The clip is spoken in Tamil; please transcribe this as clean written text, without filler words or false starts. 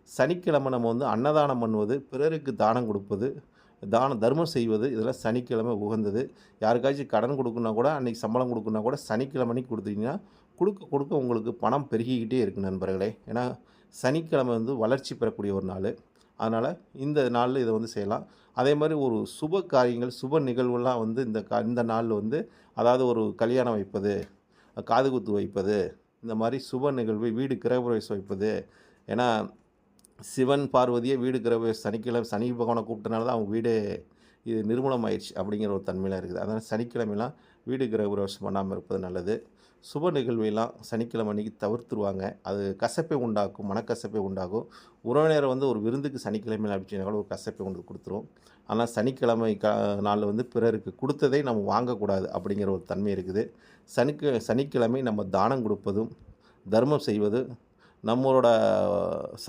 சனிக்கிழமை நம்ம வந்து அன்னதானம் பண்ணுவது, பிறருக்கு தானம் கொடுப்பது, தர்மம் செய்வது இதெல்லாம் சனிக்கிழமை உகந்தது. யாருக்காச்சும் கடன் குடுக்கணும்னா கூட அன்னைக்கு சம்பளம் குடுக்கணும்னா கூட சனிக்கிழமை அன்னைக்கு குடுத்தீங்கன்னா, குடுக்க குடுக்க உங்களுக்கு பணம் பெருகிக்கிட்டே இருக்கு நண்பர்களே. ஏன்னா, சனிக்கிழமை வந்து வளர்ச்சி பெறக்கூடிய ஒரு நாளு. அதனால இந்த நாள்ல இத வந்து செய்யலாம். அதேமாரி ஒரு சுப காரியங்கள், சுப நிகழ்வுலாம் வந்து இந்த நாள்ல வந்து அதாவது ஒரு கல்யாணம் வைப்பது, காதுகுத்து வைப்பது, இந்த மாரி சுப நிகழ்வு, வீடு கிரகப்பிரவேசம் வைப்பது. ஏன்னா சிவன், பார்வதியே வீடு கிரகப்பிரவேசம் சனி பகவான கூப்பிட்டனால தான் அவங்க வீடே இது நிர்மூலம் ஆயிருச்சு அப்படிங்கிற ஒரு தன்மையில இருக்குது. அதனால சனிக்கிழமைலாம் வீடு கிரகப்பிரவேசம் பண்ணாம இருப்பது நல்லது. சுப நிகழ்வையெல்லாம் சனிக்கிழமை அன்னைக்கு தவிர்த்துருவாங்க. அது கசப்பை உண்டாக்கும், மனக்கசப்பை உண்டாகும். உறவினர் வந்து ஒரு விருந்துக்கு சனிக்கிழமையில அனுப்பிச்சீங்கன்னா கூட ஒரு கசப்பை கொண்டு குடுத்துரும். ஆனா சனிக்கிழமை நாள்ல வந்து பிறருக்கு குடுத்ததை நம்ம வாங்கக்கூடாது அப்படிங்கிற ஒரு தன்மை இருக்குது. சனிக்கிழமை நம்ம தானம் குடுப்பதும், தர்மம் செய்வது நம்மளோட